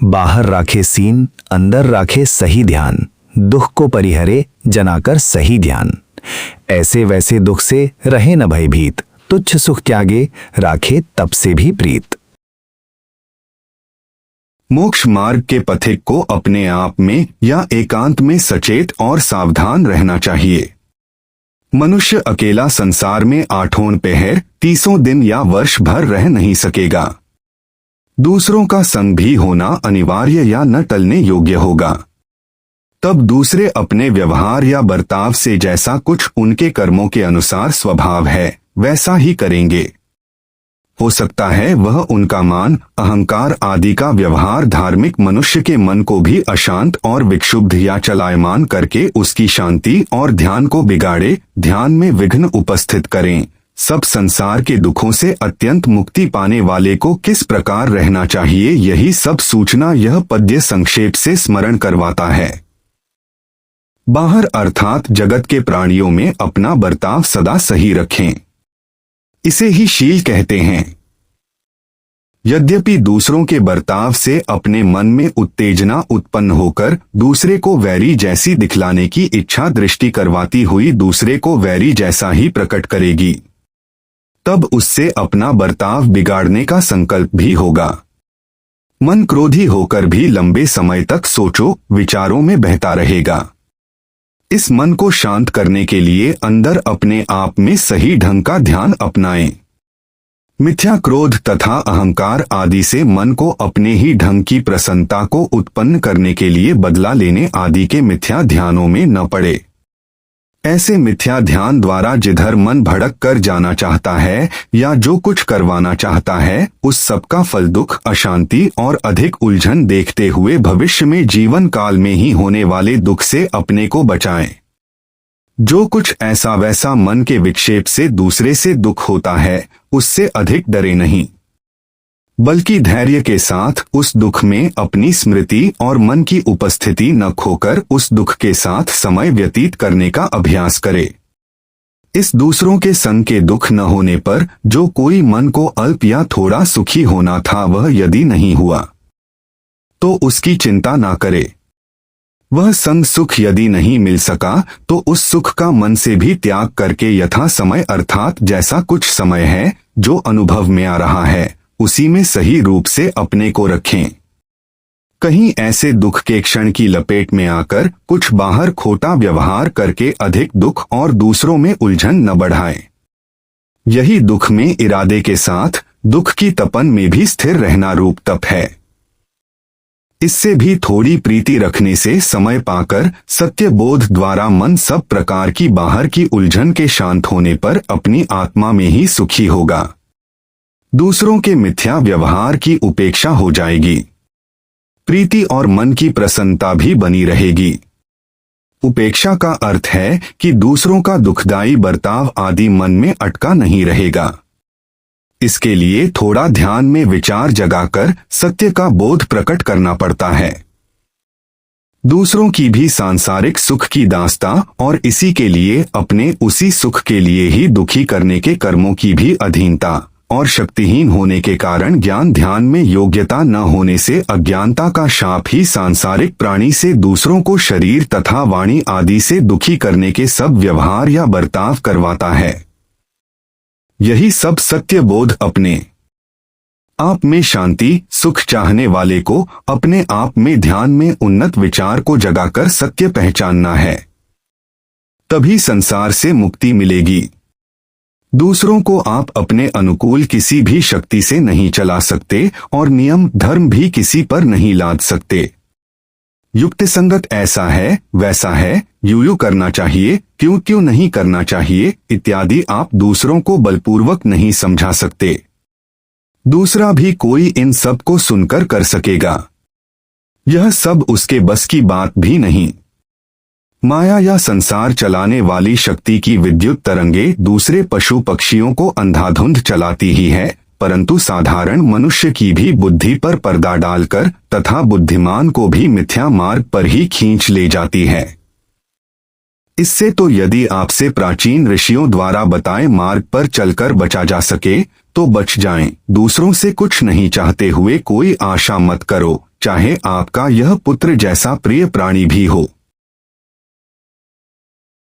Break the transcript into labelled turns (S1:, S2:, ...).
S1: बाहर राखे सीन, अंदर राखे सही ध्यान। दुख को परिहरे जनाकर सही ध्यान। ऐसे वैसे दुख से रहे न भयभीत, तुच्छ सुख त्यागे राखे तप से भी प्रीत।
S2: मोक्ष मार्ग के पथिक को अपने आप में या एकांत में सचेत और सावधान रहना चाहिए। मनुष्य अकेला संसार में 8 पहर 30 दिन या वर्ष भर रह नहीं सकेगा। दूसरों का संग भी होना अनिवार्य या न टलने योग्य होगा। तब दूसरे अपने व्यवहार या बर्ताव से जैसा कुछ उनके कर्मों के अनुसार स्वभाव है वैसा ही करेंगे। हो सकता है वह उनका मान, अहंकार आदि का व्यवहार धार्मिक मनुष्य के मन को भी अशांत और विक्षुब्ध या चलायमान करके उसकी शांति और ध्यान को बिगाड़े, ध्यान में विघ्न उपस्थित करें। सब संसार के दुखों से अत्यंत मुक्ति पाने वाले को किस प्रकार रहना चाहिए, यही सब सूचना यह पद्य संक्षेप से स्मरण करवाता है। बाहर अर्थात जगत के प्राणियों में अपना बर्ताव सदा सही रखें, इसे ही शील कहते हैं। यद्यपि दूसरों के बर्ताव से अपने मन में उत्तेजना उत्पन्न होकर दूसरे को वैरी जैसी दिखलाने की इच्छा दृष्टि करवाती हुई दूसरे को वैरी जैसा ही प्रकट करेगी, तब उससे अपना बर्ताव बिगाड़ने का संकल्प भी होगा। मन क्रोधी होकर भी लंबे समय तक सोचो विचारों में बहता रहेगा। इस मन को शांत करने के लिए अंदर अपने आप में सही ढंग का ध्यान अपनाएं। मिथ्या क्रोध तथा अहंकार आदि से मन को अपने ही ढंग की प्रसन्नता को उत्पन्न करने के लिए बदला लेने आदि के मिथ्या ध्यानों में न पड़े। ऐसे मिथ्या ध्यान द्वारा जिधर मन भड़क कर जाना चाहता है या जो कुछ करवाना चाहता है, उस सबका फल दुख, अशांति और अधिक उलझन देखते हुए भविष्य में जीवन काल में ही होने वाले दुख से अपने को बचाएं। जो कुछ ऐसा वैसा मन के विक्षेप से दूसरे से दुख होता है, उससे अधिक डरे नहीं, बल्कि धैर्य के साथ उस दुख में अपनी स्मृति और मन की उपस्थिति न खोकर उस दुख के साथ समय व्यतीत करने का अभ्यास करे। इस दूसरों के संग के दुख न होने पर जो कोई मन को अल्प या थोड़ा सुखी होना था वह यदि नहीं हुआ तो उसकी चिंता ना करे। वह संग सुख यदि नहीं मिल सका तो उस सुख का मन से भी त्याग करके यथा समय अर्थात जैसा कुछ समय है जो अनुभव में आ रहा है उसी में सही रूप से अपने को रखें। कहीं ऐसे दुख के क्षण की लपेट में आकर कुछ बाहर खोटा व्यवहार करके अधिक दुख और दूसरों में उलझन न बढ़ाएं। यही दुख में इरादे के साथ दुख की तपन में भी स्थिर रहना रूप तप है। इससे भी थोड़ी प्रीति रखने से समय पाकर सत्य बोध द्वारा मन सब प्रकार की बाहर की उलझन के शांत होने पर अपनी आत्मा में ही सुखी होगा। दूसरों के मिथ्या व्यवहार की उपेक्षा हो जाएगी। प्रीति और मन की प्रसन्नता भी बनी रहेगी। उपेक्षा का अर्थ है कि दूसरों का दुखदायी बर्ताव आदि मन में अटका नहीं रहेगा। इसके लिए थोड़ा ध्यान में विचार जगाकर सत्य का बोध प्रकट करना पड़ता है। दूसरों की भी सांसारिक सुख की दास्ता और इसी के लिए अपने उसी सुख के लिए ही दुखी करने के कर्मों की भी अधीनता और शक्तिहीन होने के कारण ज्ञान ध्यान में योग्यता न होने से अज्ञानता का शाप ही सांसारिक प्राणी से दूसरों को शरीर तथा वाणी आदि से दुखी करने के सब व्यवहार या बर्ताव करवाता है। यही सब सत्य बोध अपने आप में शांति सुख चाहने वाले को अपने आप में ध्यान में उन्नत विचार को जगाकर सत्य पहचानना है। तभी संसार से मुक्ति मिलेगी। दूसरों को आप अपने अनुकूल किसी भी शक्ति से नहीं चला सकते और नियम धर्म भी किसी पर नहीं लाद सकते। युक्त संगत ऐसा है वैसा है, यूं करना चाहिए, क्यों नहीं करना चाहिए इत्यादि आप दूसरों को बलपूर्वक नहीं समझा सकते। दूसरा भी कोई इन सब को सुनकर कर सकेगा, यह सब उसके बस की बात भी नहीं। माया या संसार चलाने वाली शक्ति की विद्युत तरंगे दूसरे पशु पक्षियों को अंधाधुंध चलाती ही है, परंतु साधारण मनुष्य की भी बुद्धि पर पर्दा डालकर तथा बुद्धिमान को भी मिथ्या मार्ग पर ही खींच ले जाती है। इससे तो यदि आपसे प्राचीन ऋषियों द्वारा बताए मार्ग पर चलकर बचा जा सके तो बच जाएं। दूसरों से कुछ नहीं चाहते हुए कोई आशा मत करो, चाहे आपका यह पुत्र जैसा प्रिय प्राणी भी हो।